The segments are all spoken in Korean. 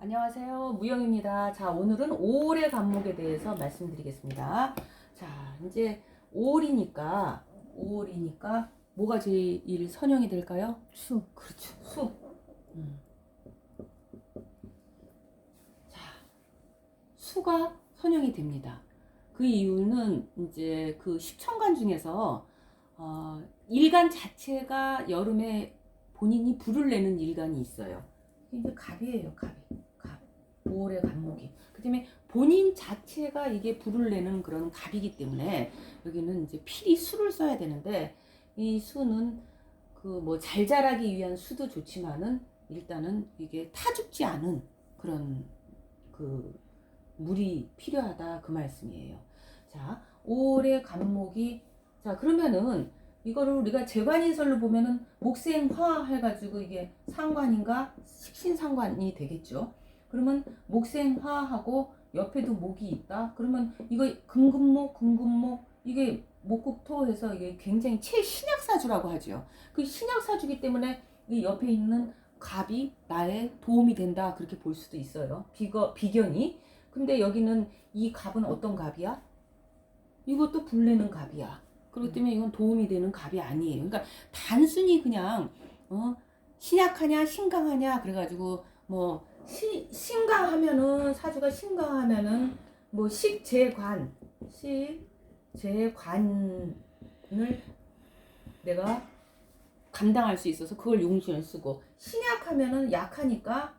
안녕하세요. 무영입니다. 자, 오늘은 5월의 간목에 대해서 말씀드리겠습니다. 자, 이제 5월이니까 뭐가 제일 선형이 될까요? 수. 그렇죠. 수. 음. 자, 수가 선형이 됩니다. 그 이유는 이제 그 십천간 중에서 일간 자체가 여름에 본인이 불을 내는 일간이 있어요. 이게 갑이에요, 갑이. 5월의 간목이. 그 다음에 본인 자체가 이게 불을 내는 그런 갑이기 때문에 여기는 이제 필히 수를 써야 되는데, 이 수는 그 뭐 잘 자라기 위한 수도 좋지만은 일단은 이게 타죽지 않은 그런 그 물이 필요하다 그 말씀이에요. 자, 5월의 간목이, 자 그러면은 이거를 우리가 재관인설로 보면은 목생화 해가지고 이게 상관인가 식신상관이 되겠죠. 그러면 목생화하고 옆에도 목이 있다. 그러면 이거 금금목 이게 목국토해서 이게 굉장히 최신약사주라고 하죠. 그 신약사주기 때문에 이 옆에 있는 갑이 나의 도움이 된다 그렇게 볼 수도 있어요. 비견이. 근데 여기는 이 갑은 어떤 갑이야? 이것도 불내는 갑이야. 그렇기 때문에 이건 도움이 되는 갑이 아니에요. 그러니까 단순히 그냥 신약하냐 신강하냐 그래가지고 뭐 신강하면은 사주가 신강하면은 뭐 식재관을 내가 감당할 수 있어서 그걸 용신을 쓰고, 신약하면은 약하니까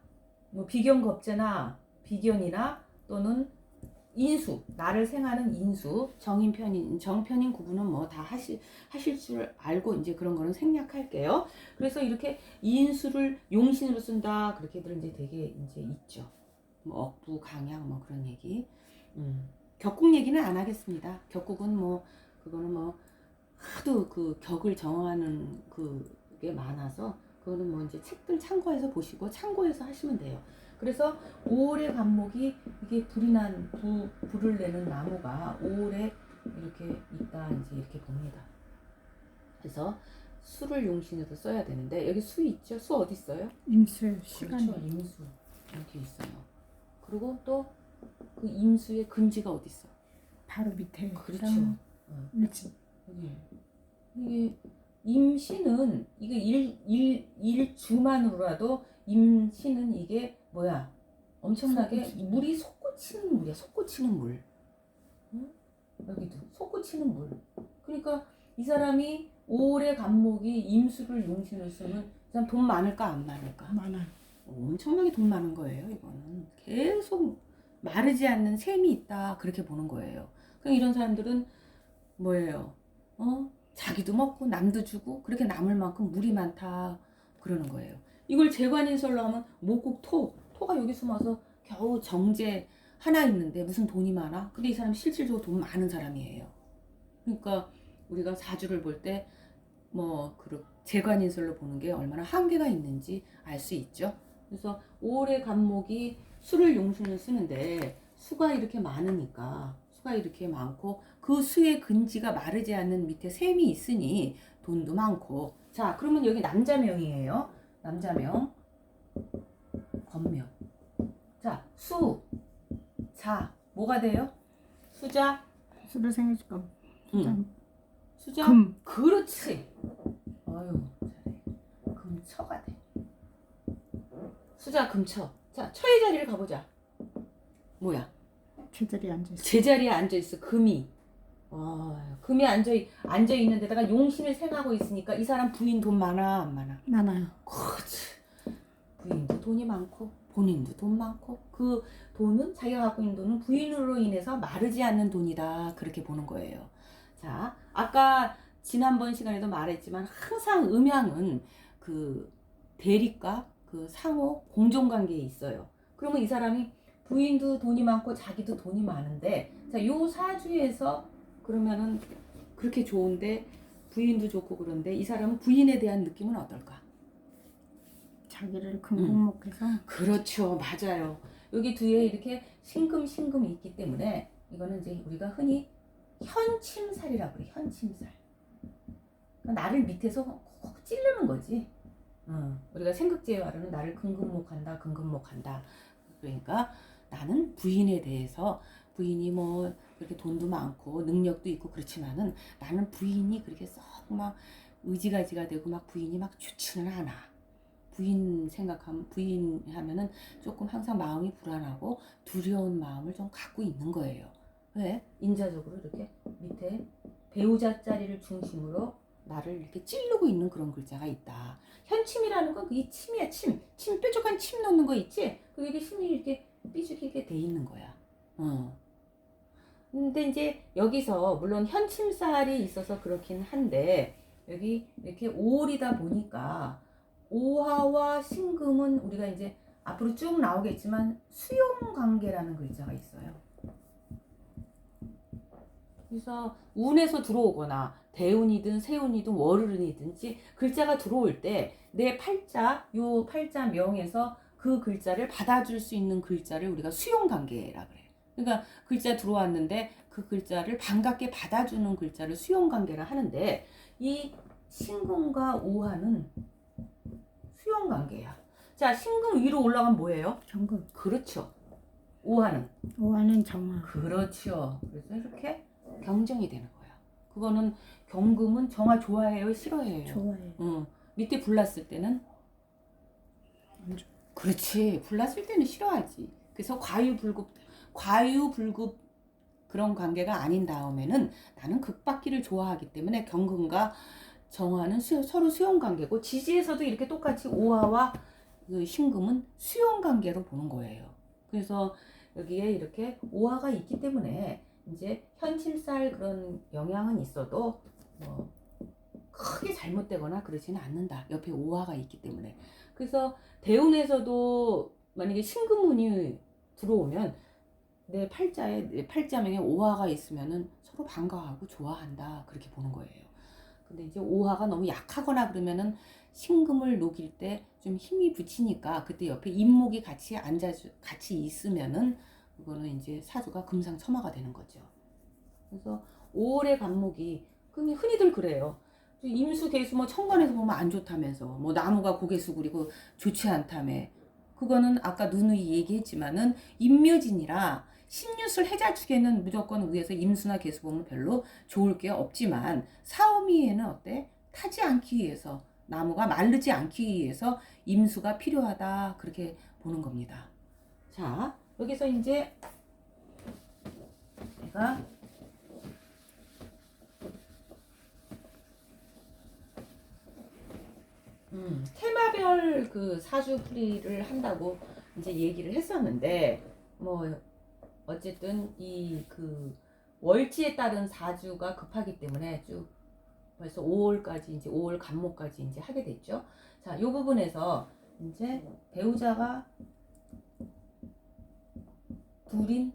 뭐 비견겁제나 비견이나 또는 인수, 나를 생하는 인수, 정편인 구분은 뭐 다 하실 줄 알고 이제 그런 거는 생략할게요. 그래서 이렇게 인수를 용신으로 쓴다 그렇게들 이제 되게 이제 있죠. 뭐 억부, 강약 뭐 그런 얘기. 격국 얘기는 안 하겠습니다. 격국은 뭐 그거는 뭐 하도 그 격을 정하는 그게 많아서 그거는 뭐 이제 책들 참고해서 보시고 참고해서 하시면 돼요. 그래서 5월의 간목이 이게 불을 내는 나무가 5월에 이렇게 있다 이제 이렇게 봅니다. 그래서 수를 용신으로 써야 되는데 여기 수 있죠? 수 어디 있어요? 임수의 시간이. 그렇죠, 임수 여기 있어요. 그리고 또 그 임수의 근지가 어디 있어? 바로 밑에. 그렇죠. 일진. 이게 임신은 이게 일주만으로라도 임신은 이게 뭐야? 엄청나게 물이 솟구치는 물이야. 솟구치는 물. 응? 여기도 솟구치는 물. 그러니까 이 사람이 5월의 간목이 임수를 용신을 쓰면 이 사람 돈 많을까 안 많을까? 많아요. 엄청나게 돈 많은 거예요. 이거는 계속 마르지 않는 셈이 있다 그렇게 보는 거예요. 그럼 이런 사람들은 뭐예요? 자기도 먹고 남도 주고 그렇게 남을 만큼 물이 많다 그러는 거예요. 이걸 재관인설로 하면 목국토가 여기 숨어서 겨우 정제 하나 있는데 무슨 돈이 많아? 근데 이 사람 실질적으로 돈 많은 사람이에요. 그러니까 우리가 사주를 볼 때 뭐 재관인설로 보는 게 얼마나 한계가 있는지 알 수 있죠. 그래서 5월의 간목이 수를 용신을 쓰는데 수가 이렇게 많으니까 수가 이렇게 많고 그 수의 근지가 마르지 않는 밑에 셈이 있으니 돈도 많고. 자 그러면 여기 남자명이에요. 남자명 권명. 자 수, 자 뭐가 돼요? 수자, 수를 생일감. 수자 금. 그렇지. 어휴 잘해. 금처가 돼. 수자 금처. 자 처의 자리를 가보자. 뭐야? 제자리에 앉아있어. 제자리에 앉아있어. 금이. 금이 앉아 있는 데다가 용신을 생하고 있으니까 이 사람 부인 돈 많아 안 많아? 많아요. 그렇지. 부인도 돈이 많고 본인도 돈 많고 그 돈은 자기가 갖고 있는 돈은 부인으로 인해서 마르지 않는 돈이다 그렇게 보는 거예요. 자 아까 지난번 시간에도 말했지만 항상 음양은 그 대립과 그 상호 공존관계에 있어요. 그러면 이 사람이 부인도 돈이 많고 자기도 돈이 많은데, 자, 요 사주에서 그러면은 그렇게 좋은데 부인도 좋고 그런데 이 사람은 부인에 대한 느낌은 어떨까? 자기를 금목목해서. 그렇죠, 맞아요. 여기 뒤에 이렇게 신금이 있기 때문에 이거는 이제 우리가 흔히 현침살이라고 그래. 현침살. 그러니까 나를 밑에서 콕 찌르는 거지. 우리가 생극제의 말로는 나를 근근목한다. 그러니까 나는 부인에 대해서 부인이 뭐 그렇게 돈도 많고 능력도 있고 그렇지만은 나는 부인이 그렇게 썩 막 의지가지가 되고 막 부인이 막 좋지는 않아. 부인 생각하면 부인 하면은 조금 항상 마음이 불안하고 두려운 마음을 좀 갖고 있는 거예요. 왜? 인자적으로 이렇게 밑에 배우자 자리를 중심으로 나를 이렇게 찌르고 있는 그런 글자가 있다. 현침이라는 건 그게 침이야, 침. 침, 뾰족한 침 넣는 거 있지? 그게 심이 이렇게 삐죽이게 돼 있는 거야. 근데 이제 여기서 물론 현침살이 있어서 그렇긴 한데 여기 이렇게 5월이다 보니까 오화와 신금은 우리가 이제 앞으로 쭉 나오겠지만 수용관계라는 글자가 있어요. 그래서 운에서 들어오거나 대운이든 세운이든 월운이든지 글자가 들어올 때 내 팔자, 요 팔자 명에서 그 글자를 받아줄 수 있는 글자를 우리가 수용관계라 그래요. 그러니까 글자 들어왔는데 그 글자를 반갑게 받아주는 글자를 수용관계라 하는데 이 신금과 오화는 수용관계야. 자, 신금 위로 올라가면 뭐예요? 경금. 그렇죠. 오화는? 오화는 정화. 그렇죠. 그래서 이렇게 경정이 되는 거야. 그거는 경금은 정화 좋아해요? 싫어해요? 좋아해요. 밑에 불났을 때는? 안 좋아. 그렇지. 불났을 때는 싫어하지. 그래서 과유불급 그런 관계가 아닌 다음에는 나는 극받기를 좋아하기 때문에 경금과 정화는 서로 수용 관계고 지지에서도 이렇게 똑같이 오화와 그 신금은 수용 관계로 보는 거예요. 그래서 여기에 이렇게 오화가 있기 때문에 이제 현침살 그런 영향은 있어도 뭐 크게 잘못되거나 그러지는 않는다. 옆에 오화가 있기 때문에. 그래서 대운에서도 만약에 신금운이 들어오면 내 팔자에 내 팔자명에 오화가 있으면은 서로 반가워하고 좋아한다. 그렇게 보는 거예요. 근데 이제 오화가 너무 약하거나 그러면은 신금을 녹일 때 좀 힘이 붙이니까 그때 옆에 임목이 같이 있으면은 그거는 이제 사주가 금상첨화가 되는 거죠. 그래서 5월의 간목이 흔히들 그래요. 임수 개수 뭐 천간에서 보면 안 좋다면서 뭐 나무가 고개 수그리고 좋지 않다며. 그거는 아까 누누이 얘기했지만은 임묘진이라 신유술 해자축에는 무조건 위에서 임수나 개수 보면 별로 좋을 게 없지만 사오미에는 어때? 타지 않기 위해서 나무가 마르지 않기 위해서 임수가 필요하다 그렇게 보는 겁니다. 자, 여기서 이제 내가 테마별 그 사주풀이를 한다고 이제 얘기를 했었는데 뭐 어쨌든 이 그 월지에 따른 사주가 급하기 때문에 쭉 벌써 5월까지 이제 5월 간목까지 이제 하게 됐죠. 자, 요 부분에서 이제 배우자가 둘인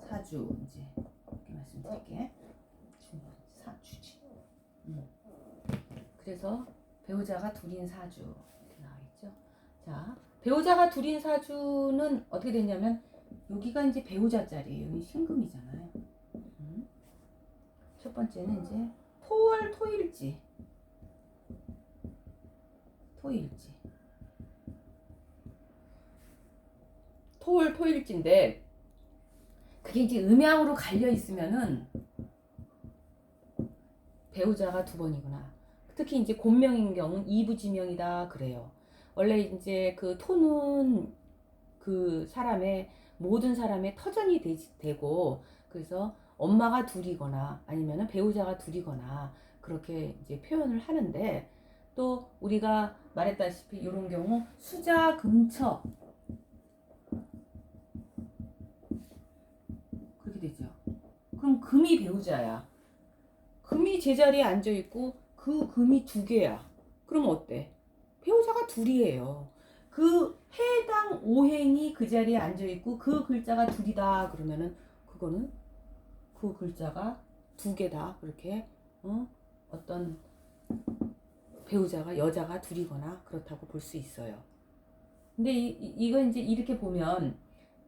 사주 이제 이렇게 말씀드릴게. 사주지. 그래서 배우자가 둘인 사주 이렇게 나와있죠. 자, 배우자가 둘인 사주는 어떻게 됐냐면 여기가 이제 배우자 자리예요. 여기 신금이잖아요. 첫 번째는 이제 토월 토일지. 토월 토일지인데 그게 이제 음양으로 갈려 있으면은 배우자가 두 번이구나. 특히 이제 곤명인 경우는 이부지명이다 그래요. 원래 이제 그 토는 그 모든 사람의 터전이 되고 그래서 엄마가 둘이거나 아니면은 배우자가 둘이거나 그렇게 이제 표현을 하는데 또 우리가 말했다시피 이런 경우 수자 금처 그렇게 되죠. 그럼 금이 배우자야. 금이 제자리에 앉아 있고 그 금이 두 개야. 그럼 어때? 배우자가 둘이에요. 그 해당 오행이 그 자리에 앉아 있고 그 글자가 둘이다 그러면은 그거는 그 글자가 두 개다 그렇게 어떤 배우자가 여자가 둘이거나 그렇다고 볼 수 있어요. 근데 이거 이제 이렇게 보면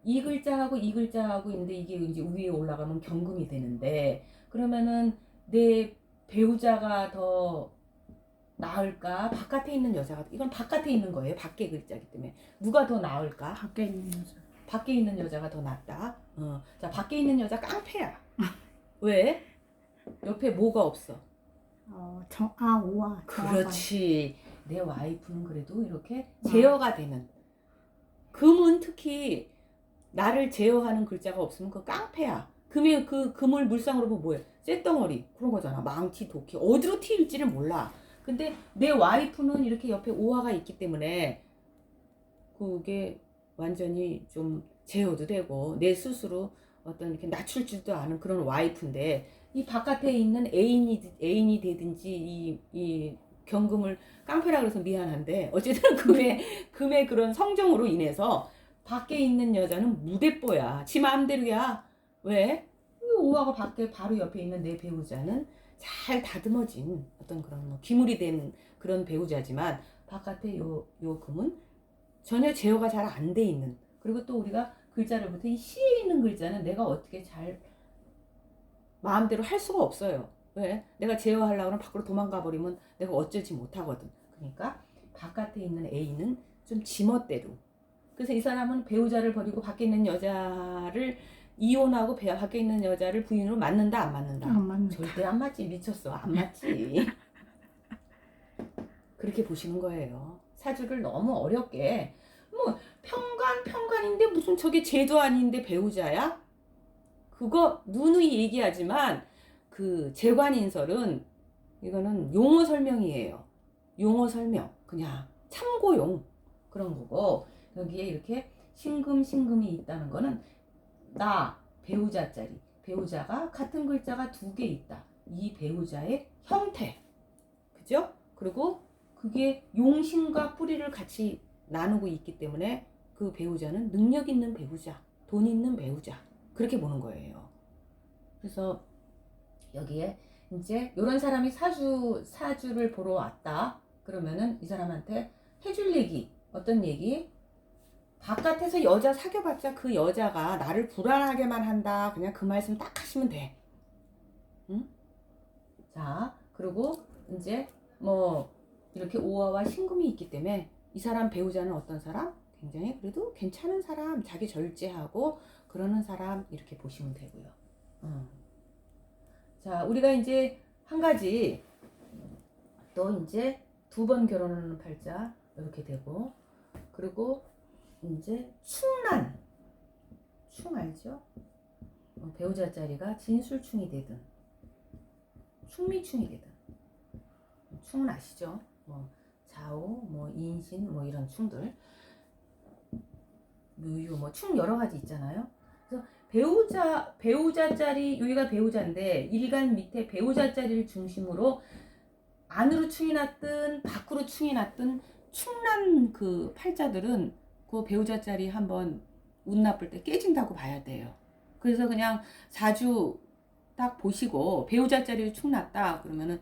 이 글자하고 이 글자하고 있는데 이게 이제 위에 올라가면 경금이 되는데 그러면은 내 배우자가 더 나을까? 바깥에 있는 여자가, 이건 바깥에 있는 거예요. 밖에 글자기 때문에. 누가 더 나을까? 밖에 있는 여자. 밖에 있는 여자가 더 낫다. 자, 밖에 있는 여자 깡패야. 왜? 옆에 뭐가 없어? 오와. 그렇지. 내 와이프는 그래도 이렇게 제어가 되는. 금은 특히 나를 제어하는 글자가 없으면 그 깡패야. 금이 그 금을 물상으로 보면 뭐야? 쇳덩어리 그런 거잖아. 망치, 도끼 어디로 튀일지를 몰라. 근데 내 와이프는 이렇게 옆에 오화가 있기 때문에 그게 완전히 좀 제어도 되고 내 스스로 어떤 이렇게 낮출 줄도 아는 그런 와이프인데 이 바깥에 있는 애인이 되든지 이 경금을 깡패라 그래서 미안한데 어쨌든 금의 그런 성정으로 인해서 밖에 있는 여자는 무대뽀야. 지 마음대로야. 왜? 이 오화가 밖에 바로 옆에 있는 내 배우자는 잘 다듬어진 어떤 그런 뭐 기물이 된 그런 배우자지만 바깥에 요 금은 전혀 제어가 잘 안 돼 있는. 그리고 또 우리가 글자를 볼 때 이 시에 있는 글자는 내가 어떻게 잘 마음대로 할 수가 없어요. 왜? 내가 제어하려고 하면 밖으로 도망가 버리면 내가 어쩌지 못하거든. 그러니까 바깥에 있는 A는 좀 지멋대로. 그래서 이 사람은 배우자를 버리고 밖에 있는 여자를 이혼하고 밖에 있는 여자를 부인으로 맞는다 안 맞는다? 안 맞는다. 절대 안 맞지. 미쳤어. 안 맞지. 그렇게 보시는 거예요. 사주를 너무 어렵게 뭐 평관인데 무슨 저게 제도 아닌데 배우자야? 그거 누누이 얘기하지만 그 재관인설은 이거는 용어 설명이에요. 용어 설명. 그냥 참고용 그런 거고 여기에 이렇게 신금이 있다는 거는 나 배우자 자리 배우자가 같은 글자가 두 개 있다. 이 배우자의 형태. 그죠? 그리고 그게 용신과 뿌리를 같이 나누고 있기 때문에 그 배우자는 능력 있는 배우자, 돈 있는 배우자 그렇게 보는 거예요. 그래서 여기에 이제 이런 사람이 사주를 보러 왔다. 그러면은 이 사람한테 해줄 얘기 어떤 얘기? 바깥에서 여자 사귀어봤자 그 여자가 나를 불안하게만 한다. 그냥 그 말씀 딱 하시면 돼. 응? 자, 그리고 이제 뭐 이렇게 오화와 신금이 있기 때문에 이 사람 배우자는 어떤 사람? 굉장히 그래도 괜찮은 사람, 자기 절제하고 그러는 사람 이렇게 보시면 되고요. 자, 우리가 이제 한 가지 또 이제 두 번 결혼하는 팔자 이렇게 되고 그리고 이제 충난 충 알죠? 배우자 자리가 진술충이 되든 충미충이 되든 충은 아시죠? 뭐 좌우, 뭐 인신, 뭐 이런 충들, 묘유, 뭐 충 여러 가지 있잖아요. 그래서 배우자 자리 여기가 배우자인데 일간 밑에 배우자 자리를 중심으로 안으로 충이 났든 밖으로 충이 났든 충난 그 팔자들은 그 배우자 자리 한번 운 나쁠 때 깨진다고 봐야 돼요. 그래서 그냥 사주 딱 보시고 배우자 자리를 충 났다 그러면은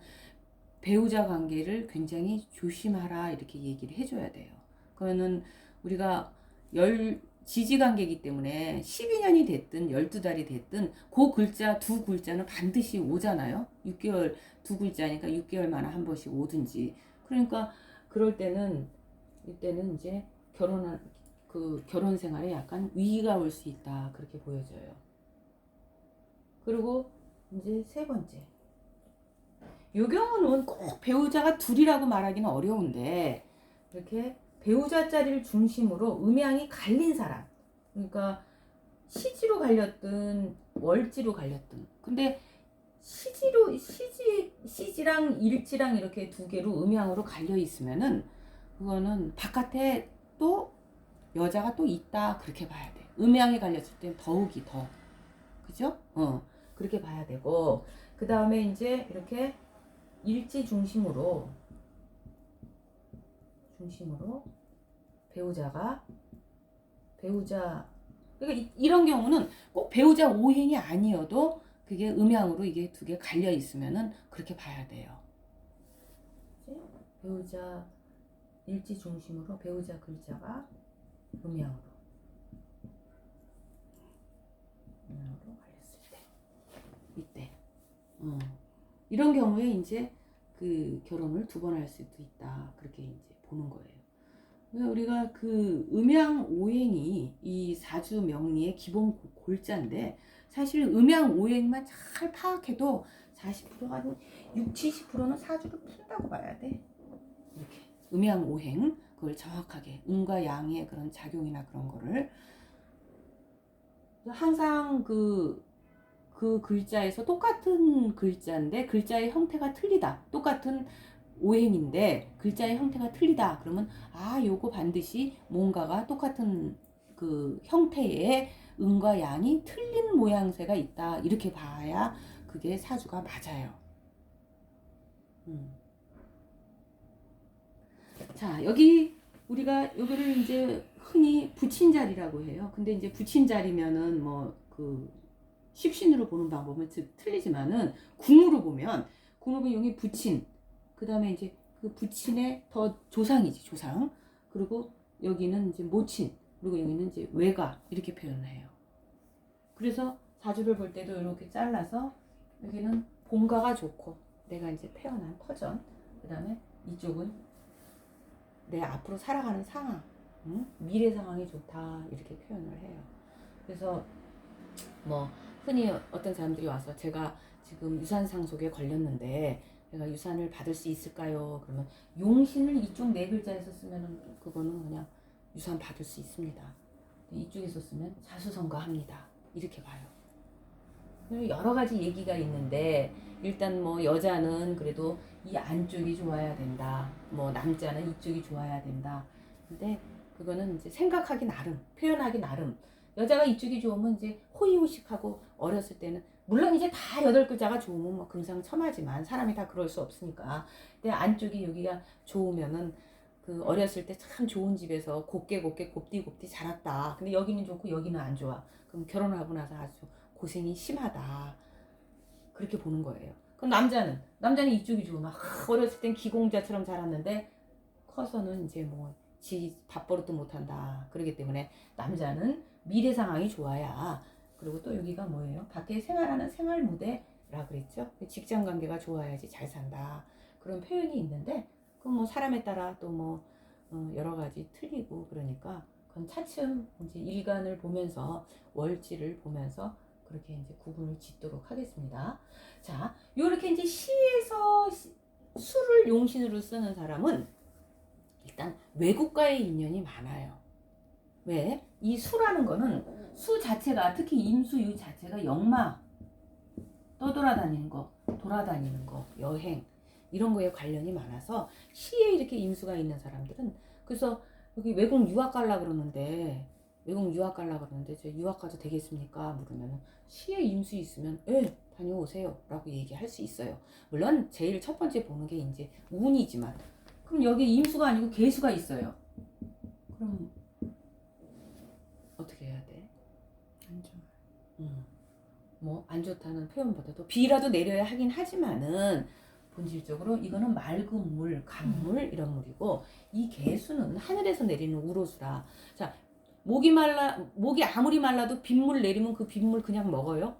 배우자 관계를 굉장히 조심하라 이렇게 얘기를 해줘야 돼요. 그러면은 우리가 지지관계이기 때문에 12년이 됐든 12달이 됐든 그 글자 두 글자는 반드시 오잖아요. 6개월 두 글자니까 6개월 만에 한 번씩 오든지. 그러니까 그럴 때는 이때는 이제 결혼 생활에 약간 위기가 올 수 있다 그렇게 보여져요. 그리고 이제 세 번째. 이 경우는 꼭 배우자가 둘이라고 말하기는 어려운데 이렇게 배우자 자리를 중심으로 음양이 갈린 사람 그러니까 시지로 갈렸든 월지로 갈렸든 근데 시지랑 일지랑 이렇게 두 개로 음양으로 갈려 있으면은 그거는 바깥에 또 여자가 또 있다 그렇게 봐야 돼. 음양이 갈렸을 땐 더욱이 더 그죠? 그렇게 봐야 되고 그 다음에 이제 이렇게 일지 중심으로 배우자 그러니까 이런 경우는 꼭 배우자 오행이 아니어도 그게 음양으로 이게 두 개 갈려 있으면은 그렇게 봐야 돼요. 배우자 일지 중심으로 배우자 글자가 음양으로 갈렸을 때 이때 이런 경우에 이제 그 결혼을 두 번 할 수도 있다. 그렇게 이제 보는 거예요. 그래서 우리가 그 음양오행이 이 사주 명리의 기본 골자인데 사실 음양오행만 잘 파악해도 40%가 한 6, 70%는 사주를 푼다고 봐야 돼. 이렇게 음양오행 그걸 정확하게 음과 양의 그런 작용이나 그런 거를 항상 그 글자에서 똑같은 글자인데 글자의 형태가 틀리다. 똑같은 오행인데 글자의 형태가 틀리다. 그러면 아, 요거 반드시 뭔가가 똑같은 그 형태의 음과 양이 틀린 모양새가 있다. 이렇게 봐야 그게 사주가 맞아요. 자, 여기 우리가 여기를 이제 흔히 부친자리라고 해요. 근데 이제 부친자리면은 뭐 그 십신으로 보는 방법은 틀리지만은 궁으로 보면 여기 부친, 그 다음에 이제 그 부친의 더 조상이지, 조상. 그리고 여기는 이제 모친, 그리고 여기는 이제 외가 이렇게 표현을 해요. 그래서 사주를 볼 때도 이렇게 잘라서 여기는 본가가 좋고 내가 이제 태어난 터전, 그 다음에 이쪽은 내 앞으로 살아가는 상황, 미래 상황이 좋다 이렇게 표현을 해요. 그래서 뭐 흔히 어떤 사람들이 와서 제가 지금 유산 상속에 걸렸는데 제가 유산을 받을 수 있을까요? 그러면 용신을 이쪽 네 글자에서 쓰면은 그거는 그냥 유산 받을 수 있습니다. 이쪽에서 쓰면 자수성가합니다. 이렇게 봐요. 여러 가지 얘기가 있는데 일단 뭐 여자는 그래도 이 안쪽이 좋아야 된다. 뭐 남자는 이쪽이 좋아야 된다. 근데 그거는 이제 생각하기 나름, 표현하기 나름. 여자가 이쪽이 좋으면 이제 호의호식하고 어렸을 때는 물론 이제 다 8글자가 좋으면 뭐 금상첨화지만 사람이 다 그럴 수 없으니까. 근데 안쪽이 여기가 좋으면은 그 어렸을 때 참 좋은 집에서 곱게 곱디 자랐다. 근데 여기는 좋고 여기는 안 좋아. 그럼 결혼을 하고 나서 아주 고생이 심하다. 그렇게 보는 거예요. 그럼 남자는 이쪽이 좋으면 막 어렸을 땐 기공자처럼 자랐는데 커서는 이제 뭐 지 밥버릇도 못한다. 그렇기 때문에 남자는 미래 상황이 좋아야. 그리고 또 여기가 뭐예요? 밖에 생활하는 생활 무대라 그랬죠. 직장 관계가 좋아야지 잘 산다. 그런 표현이 있는데 그건 뭐 사람에 따라 또 뭐 여러 가지 틀리고 그러니까 그건 차츰 이제 일간을 보면서 월지를 보면서 그렇게 이제 구분을 짓도록 하겠습니다. 자, 요렇게 이제 시에서 수를 용신으로 쓰는 사람은 일단 외국과의 인연이 많아요. 왜? 이 수라는 거는 수 자체가 특히 임수유 자체가 역마 떠돌아다니는 거, 돌아다니는 거, 여행 이런 거에 관련이 많아서 시에 이렇게 임수가 있는 사람들은 그래서 여기 외국 유학 갈라 그러는데 저 유학 가도 되겠습니까? 물으면 시에 임수 있으면 다녀오세요 라고 얘기할 수 있어요. 물론 제일 첫 번째 보는 게 이제 운이지만 그럼 여기 임수가 아니고 계수가 있어요. 그럼 어떻게 해야 돼? 안 좋아. 뭐 안 좋다는 표현보다도 비라도 내려야 하긴 하지만은 본질적으로 이거는 맑은 물, 강물 이런 물이고 이 개수는 하늘에서 내리는 우로수라. 자, 목이 아무리 말라도 빗물 내리면 그 빗물 그냥 먹어요?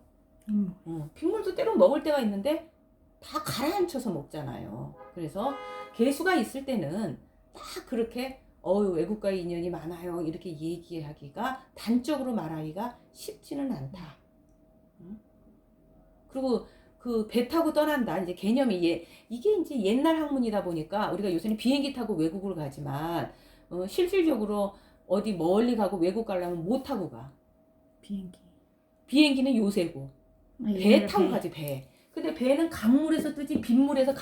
빗물도 때론 먹을 때가 있는데 다 가라앉혀서 먹잖아요. 그래서 개수가 있을 때는 딱 그렇게 외국과의 인연이 많아요 이렇게 얘기하기가 단적으로 말하기가 쉽지는 않다. 그리고 그 배 타고 떠난다 이제 개념이 이게 이제 옛날 학문이다 보니까 우리가 요새는 비행기 타고 외국을 가지만 실질적으로 어디 멀리 가고 외국 가려면 못 타고 가. 비행기는 요새고 배 타고 가지 배. 근데 배는 강물에서 뜨지 빗물에서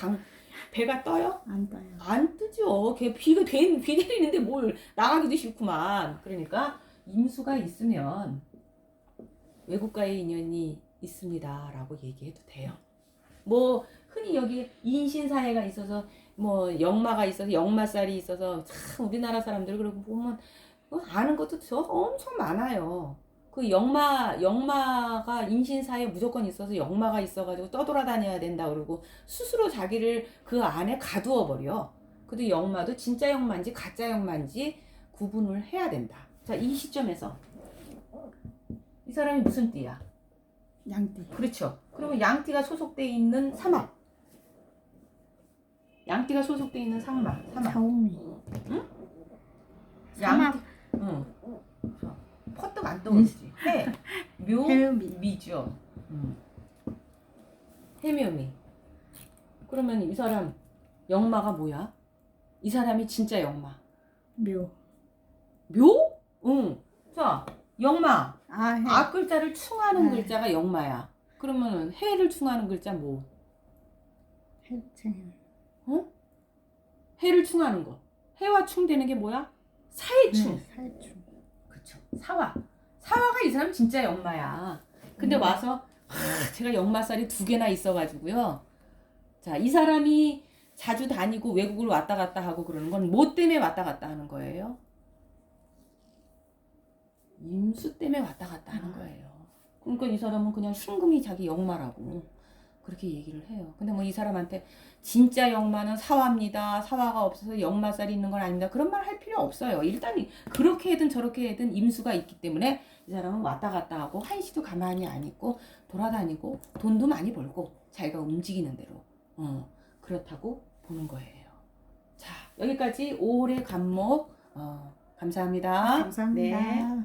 배가 떠요? 안 떠요. 안 뜨죠. 비 내리는데 뭘 나가기도 싫구만. 그러니까 임수가 있으면 외국과의 인연이 있습니다 라고 얘기해도 돼요. 뭐 흔히 여기 인신사해가 있어서 뭐 역마가 있어서 역마살이 있어서 참 우리나라 사람들 그러고 보면 아는 것도 엄청 많아요. 그 역마가 인신사에 무조건 있어서 역마가 있어가지고 떠돌아다녀야 된다 그러고 스스로 자기를 그 안에 가두어 버려. 근데 역마도 진짜 역마인지 가짜 역마인지 구분을 해야 된다. 자, 이 시점에서 이 사람이 무슨 띠야? 양띠. 그렇죠. 그러면 양띠가 소속돼 있는 사막. 양띠가 소속돼 있는 사막. 사오미. 양띠. 응. 퍼뜩 안 떠오르지. 해묘미. 미죠. 해묘미. 그러면 이 사람 역마가 뭐야? 이 사람이 진짜 역마. 묘. 묘? 응. 자, 역마. 해. 악 글자를 충하는 네. 글자가 역마야. 그러면 해를 충하는 글자 뭐? 해충. 해를 충하는 거. 해와 충되는 게 뭐야? 사해충. 살충. 그쵸. 사화. 사화가 이 사람 진짜 역마야. 근데 와서 제가 역마살이 2개나 있어가지고요. 자, 이 사람이 자주 다니고 외국을 왔다 갔다 하고 그러는 건 뭐 때문에 왔다 갔다 하는 거예요? 임수 때문에 왔다 갔다 하는 거예요. 그러니까 이 사람은 그냥 신금이 자기 역마라고 그렇게 얘기를 해요. 근데 뭐 이 사람한테 진짜 역마는 사화입니다. 사화가 없어서 역마살이 있는 건 아닙니다. 그런 말 할 필요 없어요. 일단 그렇게 해든 저렇게 해든 임수가 있기 때문에 이 사람은 왔다 갔다 하고 한시도 가만히 안 있고 돌아다니고 돈도 많이 벌고 자기가 움직이는 대로 그렇다고 보는 거예요. 자, 여기까지 5월의 간목 감사합니다. 감사합니다. 네.